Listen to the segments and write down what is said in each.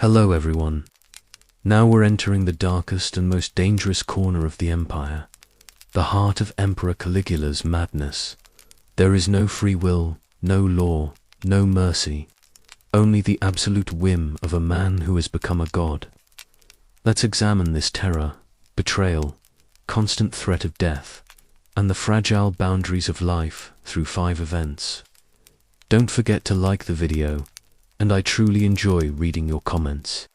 Hello everyone. Now we're entering the darkest and most dangerous corner of the empire, the heart of Emperor Caligula's madness. There is no free will, no law, no mercy, only the absolute whim of a man who has become a god. Let's examine this terror, betrayal, constant threat of death, and the fragile boundaries of life through 5 events. Don't forget to like the video, and I truly enjoy reading your comments.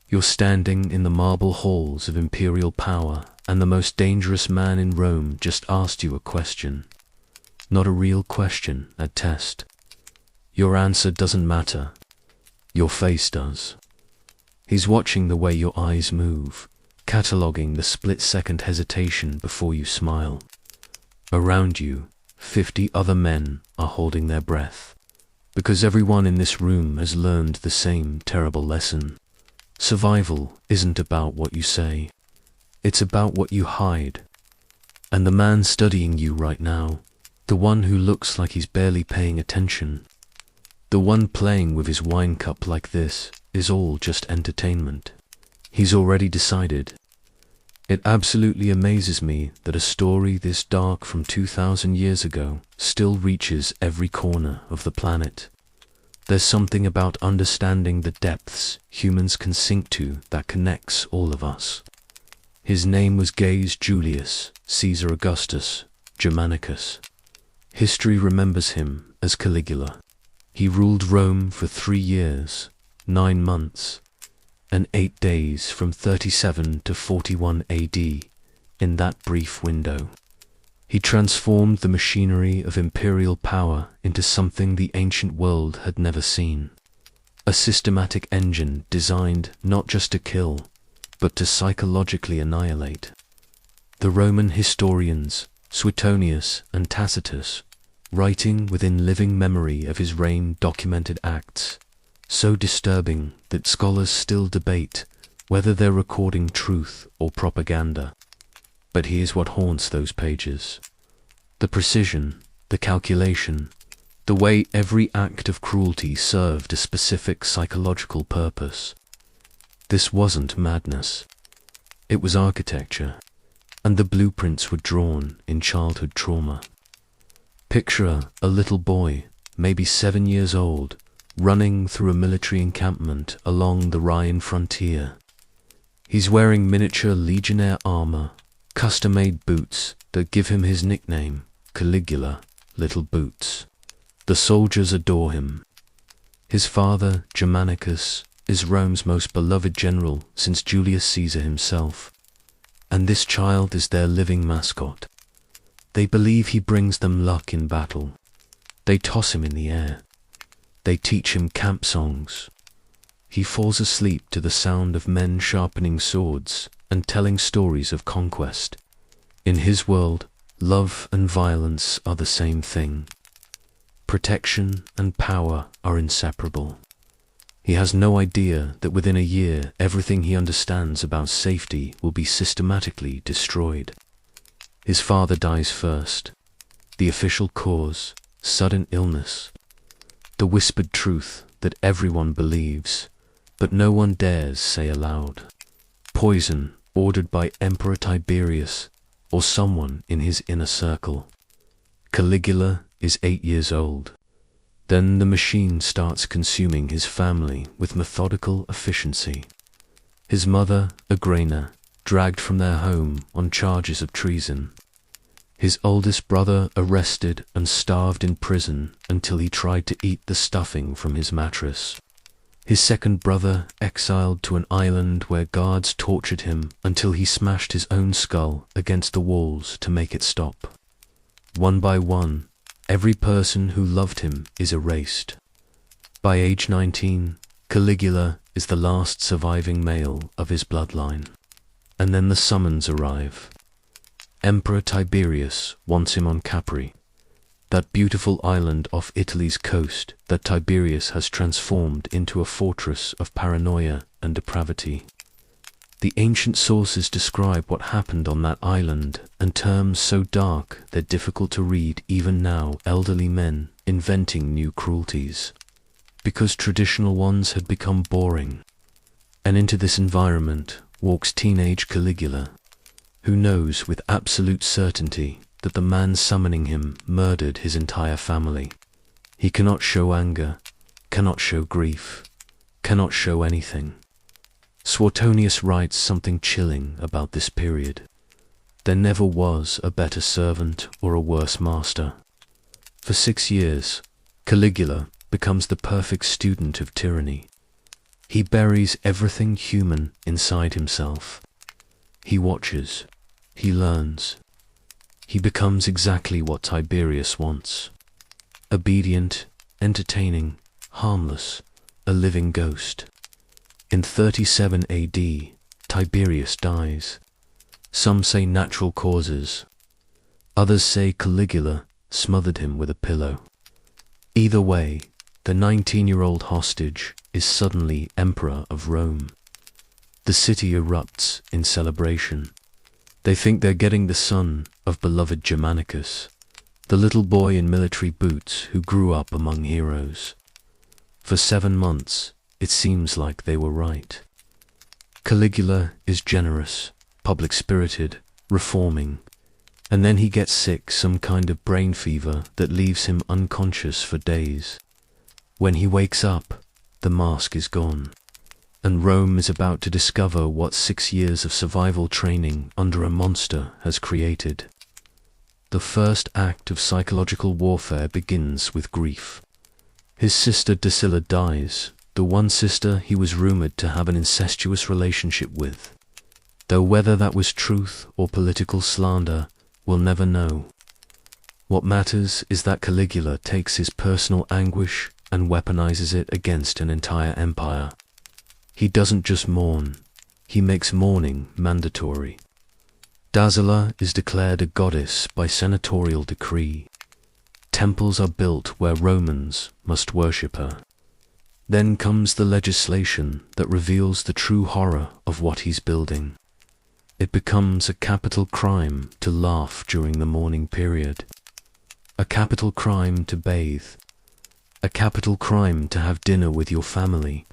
You're standing in the marble halls of imperial power, and the most dangerous man in Rome just asked you a question. Not a real question, a test. Your answer doesn't matter. Your face does. He's watching the way your eyes move, cataloging the split-second hesitation before you smile. Around you, 50 other men are holding their breath, because everyone in this room has learned the same terrible lesson. Survival isn't about what you say, it's about what you hide. And the man studying you right now, the one who looks like he's barely paying attention, the one playing with his wine cup like this, is all just entertainment. He's already decided. It absolutely amazes me that a story this dark from 2,000 years ago still reaches every corner of the planet. There's something about understanding the depths humans can sink to that connects all of us. His name was Gaius Julius Caesar Augustus Germanicus. History remembers him as Caligula. He ruled Rome for 3 years, 9 months, and 8 days from 37 to 41 AD. In that brief window, he transformed the machinery of imperial power into something the ancient world had never seen. A systematic engine designed not just to kill, but to psychologically annihilate. The Roman historians, Suetonius and Tacitus, writing within living memory of his reign, documented acts so disturbing that scholars still debate whether they're recording truth or propaganda. But here's what haunts those pages. The precision, the calculation, the way every act of cruelty served a specific psychological purpose. This wasn't madness. It was architecture, and the blueprints were drawn in childhood trauma. Picture a little boy, maybe 7 years old, running through a military encampment along the Rhine frontier. He's wearing miniature legionnaire armor, custom-made boots that give him his nickname, Caligula, Little Boots. The soldiers adore him. His father, Germanicus, is Rome's most beloved general since Julius Caesar himself, and this child is their living mascot. They believe he brings them luck in battle. They toss him in the air. They teach him camp songs. He falls asleep to the sound of men sharpening swords and telling stories of conquest. In his world, love and violence are the same thing. Protection and power are inseparable. He has no idea that within a year, everything he understands about safety will be systematically destroyed. His father dies first. The official cause, sudden illness. The whispered truth that everyone believes, but no one dares say aloud. Poison ordered by Emperor Tiberius or someone in his inner circle. Caligula is 8 years old. Then the machine starts consuming his family with methodical efficiency. His mother, Agrena, dragged from their home on charges of treason. His oldest brother arrested and starved in prison until he tried to eat the stuffing from his mattress. His second brother exiled to an island where guards tortured him until he smashed his own skull against the walls to make it stop. One by one, every person who loved him is erased. By age 19, Caligula is the last surviving male of his bloodline. And then the summons arrive. Emperor Tiberius wants him on Capri, that beautiful island off Italy's coast that Tiberius has transformed into a fortress of paranoia and depravity. The ancient sources describe what happened on that island in terms so dark they're difficult to read even now. Elderly men inventing new cruelties, because traditional ones had become boring. And into this environment walks teenage Caligula, who knows with absolute certainty that the man summoning him murdered his entire family. He cannot show anger, cannot show grief, cannot show anything. Suetonius writes something chilling about this period. There never was a better servant or a worse master. For 6 years, Caligula becomes the perfect student of tyranny. He buries everything human inside himself. He watches, he learns. He becomes exactly what Tiberius wants. Obedient, entertaining, harmless, a living ghost. In 37 AD, Tiberius dies. Some say natural causes. Others say Caligula smothered him with a pillow. Either way, the 19-year-old hostage is suddenly emperor of Rome. The city erupts in celebration. They think they're getting the son of beloved Germanicus, the little boy in military boots who grew up among heroes. For 7 months, it seems like they were right. Caligula is generous, public-spirited, reforming, and then he gets sick, some kind of brain fever that leaves him unconscious for days. When he wakes up, the mask is gone, and Rome is about to discover what 6 years of survival training under a monster has created. The first act of psychological warfare begins with grief. His sister Drusilla dies, the one sister he was rumored to have an incestuous relationship with. Though whether that was truth or political slander, we'll never know. What matters is that Caligula takes his personal anguish and weaponizes it against an entire empire. He doesn't just mourn, he makes mourning mandatory. Drusilla is declared a goddess by senatorial decree. Temples are built where Romans must worship her. Then comes the legislation that reveals the true horror of what he's building. It becomes a capital crime to laugh during the mourning period, a capital crime to bathe, a capital crime to have dinner with your family.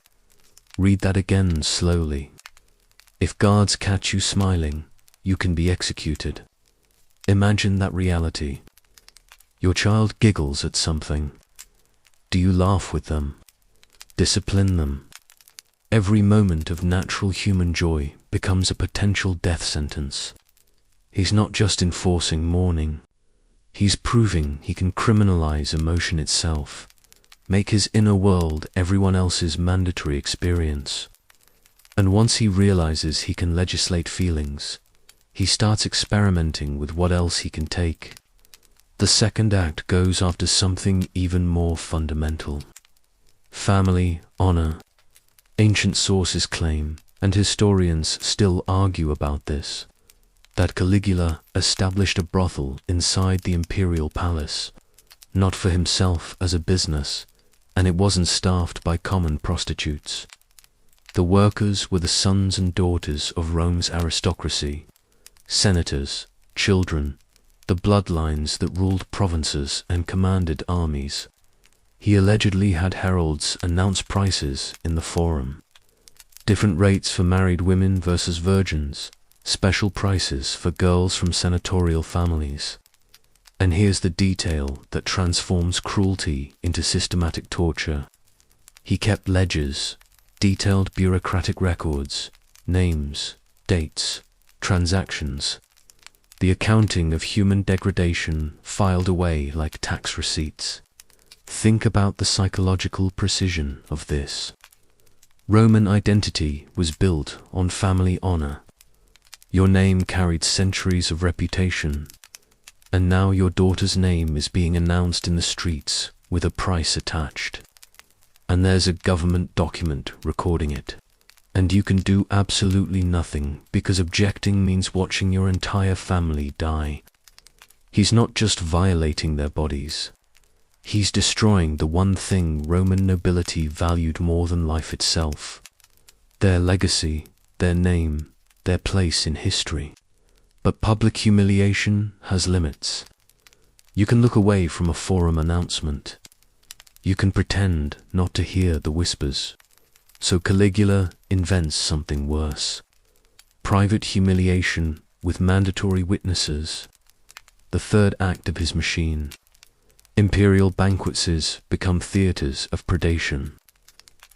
Read that again slowly. If guards catch you smiling, you can be executed. Imagine that reality. Your child giggles at something. Do you laugh with them? Discipline them. Every moment of natural human joy becomes a potential death sentence. He's not just enforcing mourning. He's proving he can criminalize emotion itself, make his inner world everyone else's mandatory experience. And once he realizes he can legislate feelings, he starts experimenting with what else he can take. The second act goes after something even more fundamental. Family, honor. Ancient sources claim, and historians still argue about this, that Caligula established a brothel inside the imperial palace, not for himself as a business, and it wasn't staffed by common prostitutes. The workers were the sons and daughters of Rome's aristocracy, senators, children, the bloodlines that ruled provinces and commanded armies. He allegedly had heralds announce prices in the forum. Different rates for married women versus virgins, special prices for girls from senatorial families. And here's the detail that transforms cruelty into systematic torture. He kept ledgers, detailed bureaucratic records, names, dates, transactions. The accounting of human degradation filed away like tax receipts. Think about the psychological precision of this. Roman identity was built on family honor. Your name carried centuries of reputation, and now your daughter's name is being announced in the streets with a price attached. And there's a government document recording it. And you can do absolutely nothing because objecting means watching your entire family die. He's not just violating their bodies. He's destroying the one thing Roman nobility valued more than life itself. Their legacy, their name, their place in history. But public humiliation has limits. You can look away from a forum announcement. You can pretend not to hear the whispers. So Caligula invents something worse. Private humiliation with mandatory witnesses. The third act of his machine. Imperial banquets become theaters of predation.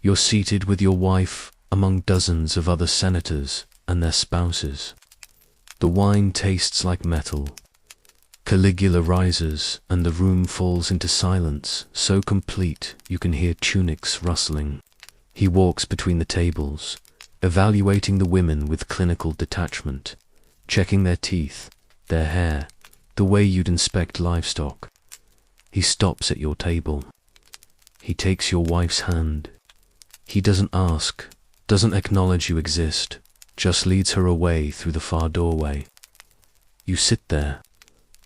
You're seated with your wife among dozens of other senators and their spouses. The wine tastes like metal. Caligula rises, and the room falls into silence, so complete you can hear tunics rustling. He walks between the tables, evaluating the women with clinical detachment, checking their teeth, their hair, the way you'd inspect livestock. He stops at your table. He takes your wife's hand. He doesn't ask, doesn't acknowledge you exist, just leads her away through the far doorway. You sit there.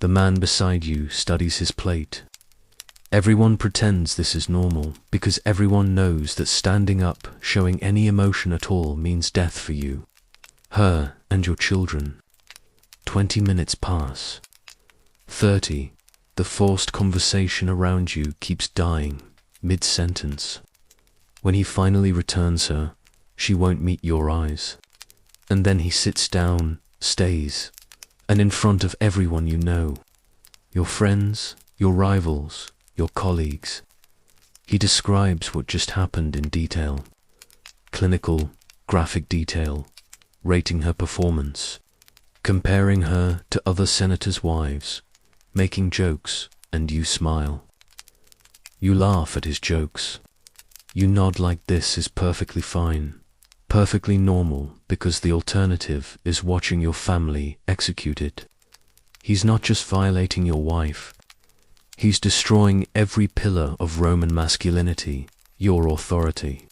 The man beside you studies his plate. Everyone pretends this is normal because everyone knows that standing up, showing any emotion at all, means death for you, her, and your children. 20 minutes pass. 30. The forced conversation around you keeps dying, mid-sentence. When he finally returns her, she won't meet your eyes. And then he sits down, stays, and in front of everyone you know, your friends, your rivals, your colleagues. He describes what just happened in detail. Clinical, graphic detail, rating her performance, comparing her to other senators' wives, making jokes, and you smile. You laugh at his jokes. You nod like this is perfectly fine, perfectly normal, because the alternative is watching your family executed. He's not just violating your wife. He's destroying every pillar of Roman masculinity, your authority,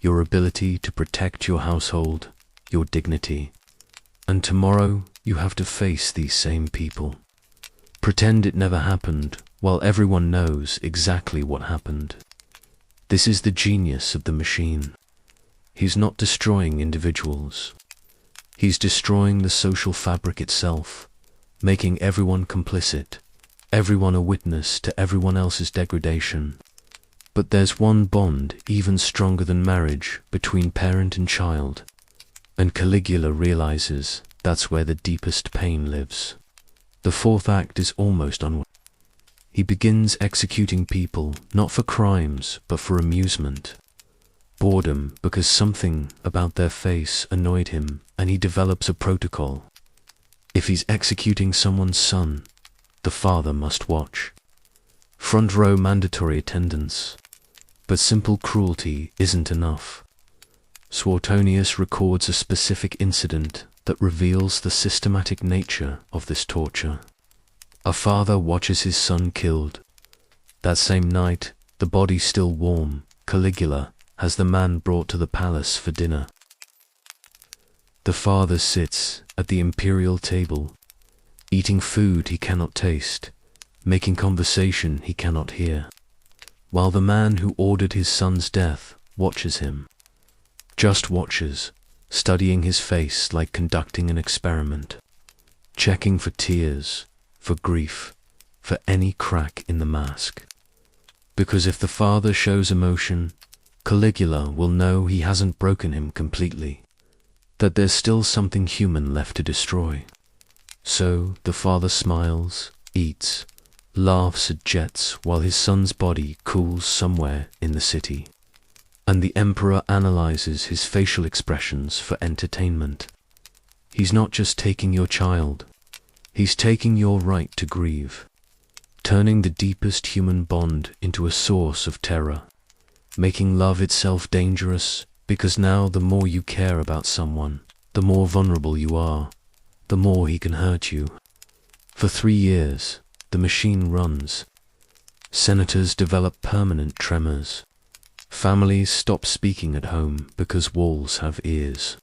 your ability to protect your household, your dignity. And tomorrow you have to face these same people. Pretend it never happened, while everyone knows exactly what happened. This is the genius of the machine. He's not destroying individuals. He's destroying the social fabric itself, making everyone complicit, everyone a witness to everyone else's degradation. But there's one bond even stronger than marriage between parent and child, and Caligula realizes that's where the deepest pain lives. The fourth act is almost unwind. He begins executing people not for crimes but for amusement. Boredom because something about their face annoyed him, and he develops a protocol. If he's executing someone's son, the father must watch. Front row mandatory attendance. But simple cruelty isn't enough. Suetonius records a specific incident that reveals the systematic nature of this torture. A father watches his son killed. That same night, the body still warm, Caligula has the man brought to the palace for dinner. The father sits at the imperial table, eating food he cannot taste, making conversation he cannot hear, while the man who ordered his son's death watches him. Just watches, studying his face like conducting an experiment, checking for tears, for grief, for any crack in the mask. Because if the father shows emotion, Caligula will know he hasn't broken him completely, that there's still something human left to destroy. So the father smiles, eats, laughs at jets while his son's body cools somewhere in the city. And the emperor analyzes his facial expressions for entertainment. He's not just taking your child, he's taking your right to grieve, turning the deepest human bond into a source of terror, making love itself dangerous, because now the more you care about someone, the more vulnerable you are, the more he can hurt you. For 3 years, the machine runs. Senators develop permanent tremors. Families stop speaking at home because walls have ears.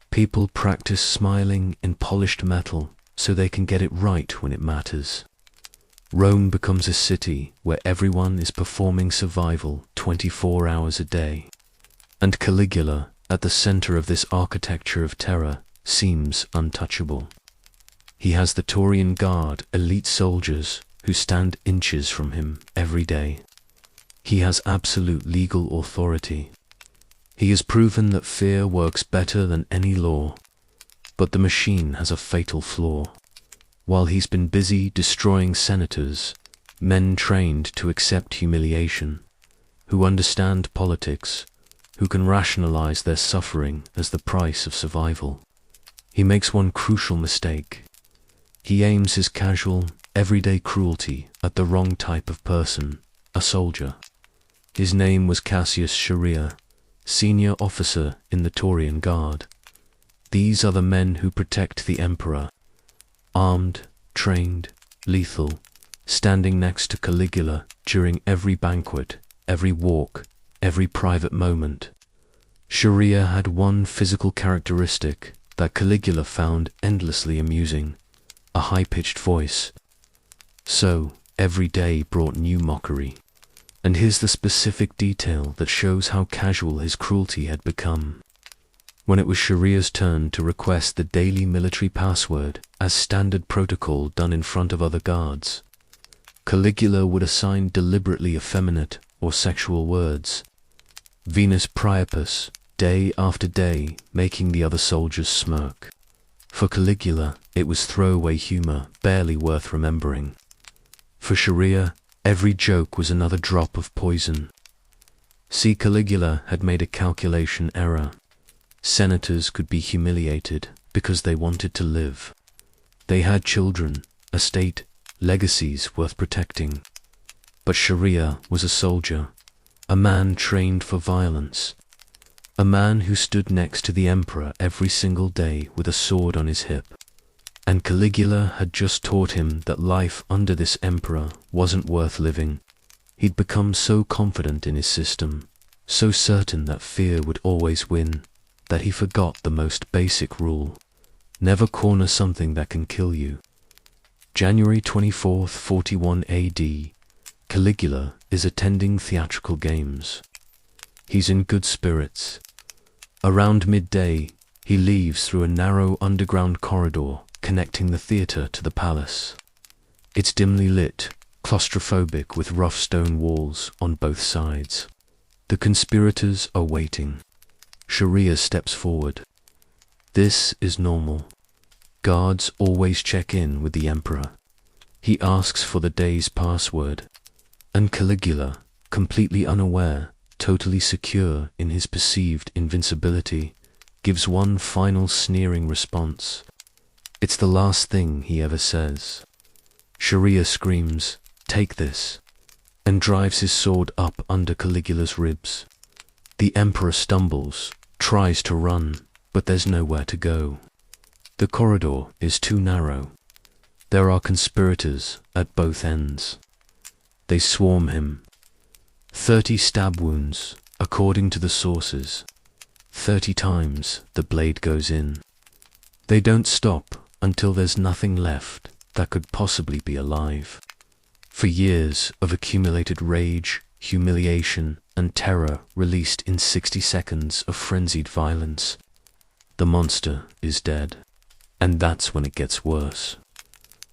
People practice smiling in polished metal so they can get it right when it matters. Rome becomes a city where everyone is performing survival 24 hours a day. And Caligula, at the center of this architecture of terror, seems untouchable. He has the Taurian Guard, elite soldiers, who stand inches from him every day. He has absolute legal authority. He has proven that fear works better than any law, but the machine has a fatal flaw. While he's been busy destroying senators, men trained to accept humiliation, who understand politics, who can rationalize their suffering as the price of survival, he makes one crucial mistake. He aims his casual, everyday cruelty at the wrong type of person, a soldier. His name was Cassius Sharia, senior officer in the Taurian Guard. These are the men who protect the emperor. Armed, trained, lethal, standing next to Caligula during every banquet, every walk, every private moment. Sharia had one physical characteristic that Caligula found endlessly amusing: a high-pitched voice. So, every day brought new mockery. And here's the specific detail that shows how casual his cruelty had become. When it was Sharia's turn to request the daily military password as standard protocol done in front of other guards, Caligula would assign deliberately effeminate or sexual words. Venus Priapus, day after day, making the other soldiers smirk. For Caligula, it was throwaway humor, barely worth remembering. For Sharia, every joke was another drop of poison. See, Caligula had made a calculation error. Senators could be humiliated because they wanted to live. They had children, a state, legacies worth protecting. But Sharia was a soldier, a man trained for violence, a man who stood next to the emperor every single day with a sword on his hip. And Caligula had just taught him that life under this emperor wasn't worth living. He'd become so confident in his system, so certain that fear would always win, that he forgot the most basic rule: never corner something that can kill you. January 24th, 41 AD, Caligula is attending theatrical games. He's in good spirits. Around midday, he leaves through a narrow underground corridor connecting the theatre to the palace. It's dimly lit, claustrophobic, with rough stone walls on both sides. The conspirators are waiting. Sharia steps forward. This is normal. Guards always check in with the emperor. He asks for the day's password, and Caligula, completely unaware, totally secure in his perceived invincibility, gives one final sneering response. It's the last thing he ever says. Sharia screams, "Take this," and drives his sword up under Caligula's ribs. The emperor stumbles, tries to run, but there's nowhere to go. The corridor is too narrow. There are conspirators at both ends. They swarm him. 30 stab wounds, according to the sources. 30 times the blade goes in. They don't stop until there's nothing left that could possibly be alive. For years of accumulated rage, humiliation, and terror released in 60 seconds of frenzied violence, the monster is dead. And that's when it gets worse.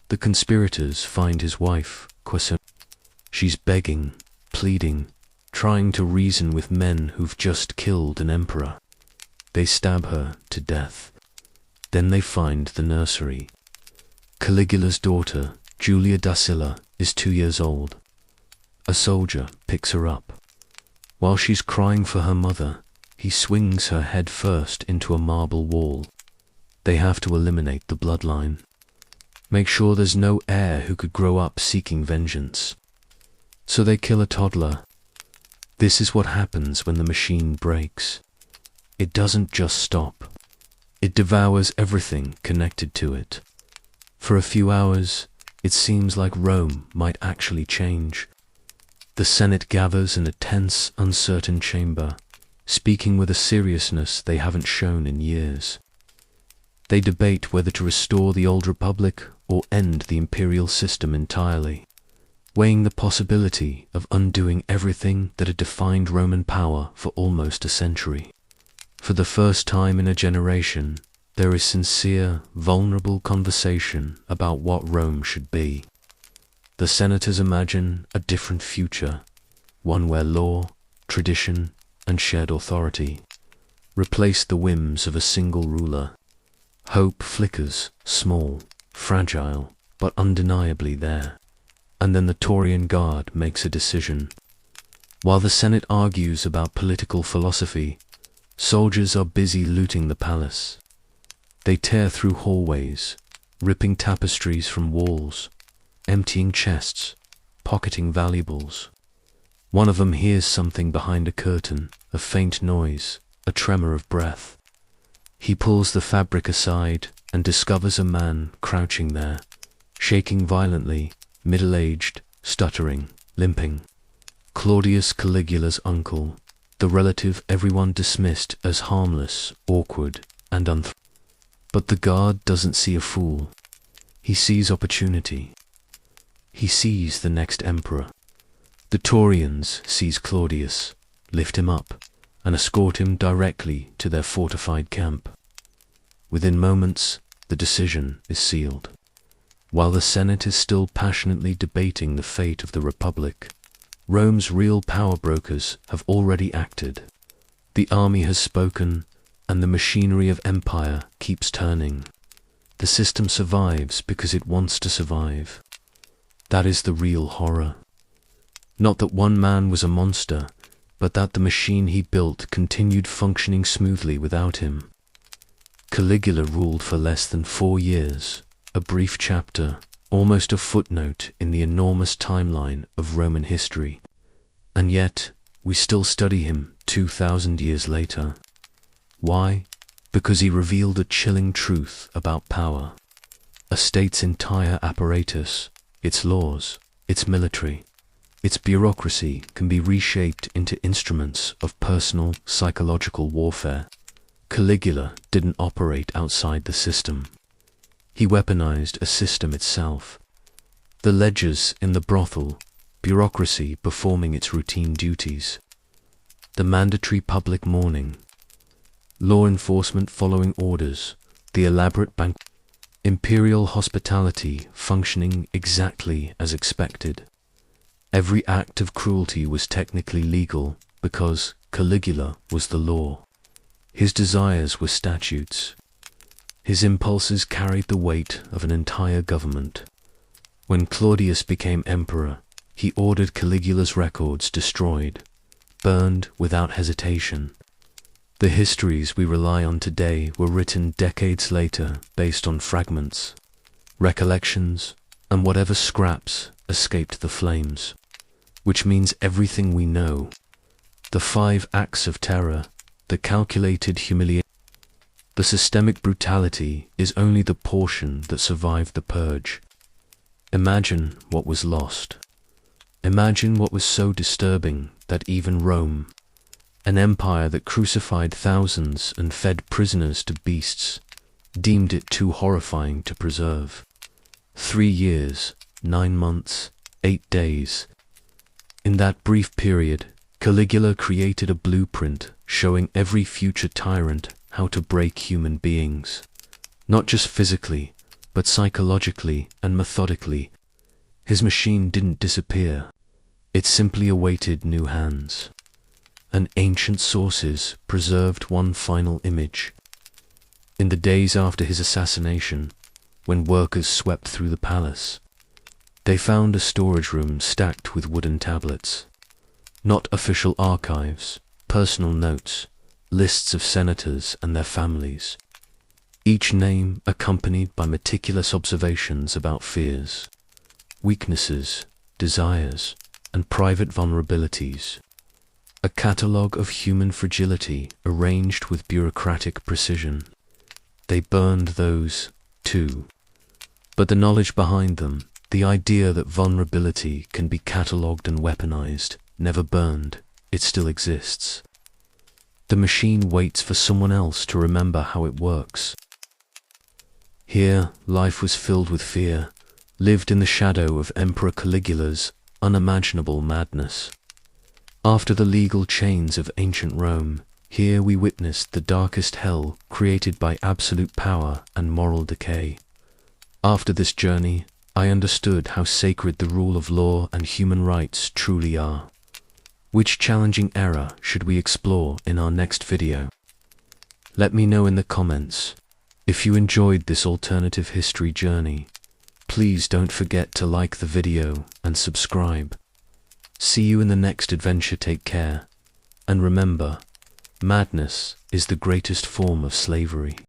The conspirators find his wife, Quasar. She's begging, pleading, trying to reason with men who've just killed an emperor. They stab her to death. Then they find the nursery. Caligula's daughter, Julia Dacilla, is 2 years old. A soldier picks her up. While she's crying for her mother, he swings her head first into a marble wall. They have to eliminate the bloodline. Make sure there's no heir who could grow up seeking vengeance. So they kill a toddler. This is what happens when the machine breaks. It doesn't just stop. It devours everything connected to it. For a few hours, it seems like Rome might actually change. The Senate gathers in a tense, uncertain chamber, speaking with a seriousness they haven't shown in years. They debate whether to restore the old republic or end the imperial system entirely, weighing the possibility of undoing everything that had defined Roman power for almost a century. For the first time in a generation, there is sincere, vulnerable conversation about what Rome should be. The senators imagine a different future, one where law, tradition, and shared authority replaced the whims of a single ruler. Hope flickers, small, fragile, but undeniably there. And then the Taurian Guard makes a decision. While the Senate argues about political philosophy, soldiers are busy looting the palace. They tear through hallways, ripping tapestries from walls, emptying chests, pocketing valuables. One of them hears something behind a curtain, a faint noise, a tremor of breath. He pulls the fabric aside and discovers a man crouching there, shaking violently, middle-aged, stuttering, limping. Claudius Caligula's uncle, the relative everyone dismissed as harmless, awkward, and But the guard doesn't see a fool. He sees opportunity. He sees the next emperor. The Taurians seize Claudius, lift him up, and escort him directly to their fortified camp. Within moments, the decision is sealed. While the Senate is still passionately debating the fate of the Republic, Rome's real power brokers have already acted. The army has spoken, and the machinery of empire keeps turning. The system survives because it wants to survive. That is the real horror. Not that one man was a monster, but that the machine he built continued functioning smoothly without him. Caligula ruled for less than 4 years, a brief chapter, almost a footnote in the enormous timeline of Roman history. And yet, we still study him 2,000 years later. Why? Because he revealed a chilling truth about power. A state's entire apparatus, its laws, its military, its bureaucracy can be reshaped into instruments of personal, psychological warfare. Caligula didn't operate outside the system. He weaponized a system itself. The ledgers in the brothel, bureaucracy performing its routine duties. The mandatory public mourning, law enforcement following orders, the elaborate imperial hospitality functioning exactly as expected. Every act of cruelty was technically legal because Caligula was the law. His desires were statutes. His impulses carried the weight of an entire government. When Claudius became emperor, he ordered Caligula's records destroyed, burned without hesitation. The histories we rely on today were written decades later based on fragments, recollections, and whatever scraps escaped the flames. Which means everything we know, the 5 acts of terror, the calculated humiliation, the systemic brutality is only the portion that survived the purge. Imagine what was lost. Imagine what was so disturbing that even Rome, an empire that crucified thousands and fed prisoners to beasts, deemed it too horrifying to preserve. 3 years, 9 months, 8 days. In that brief period, Caligula created a blueprint showing every future tyrant how to break human beings, not just physically, but psychologically and methodically. His machine didn't disappear. It simply awaited new hands. And ancient sources preserved one final image. In the days after his assassination, when workers swept through the palace, they found a storage room stacked with wooden tablets. Not official archives, personal notes, lists of senators and their families. Each name accompanied by meticulous observations about fears, weaknesses, desires, and private vulnerabilities. A catalogue of human fragility arranged with bureaucratic precision. They burned those, too. But the knowledge behind them, the idea that vulnerability can be catalogued and weaponized, never burned. It still exists. The machine waits for someone else to remember how it works. Here, life was filled with fear, lived in the shadow of Emperor Caligula's unimaginable madness. After the legal chains of ancient Rome, here we witnessed the darkest hell created by absolute power and moral decay. After this journey, I understood how sacred the rule of law and human rights truly are. Which challenging era should we explore in our next video? Let me know in the comments. If you enjoyed this alternative history journey, please don't forget to like the video and subscribe. See you in the next adventure. Take care. And remember, madness is the greatest form of slavery.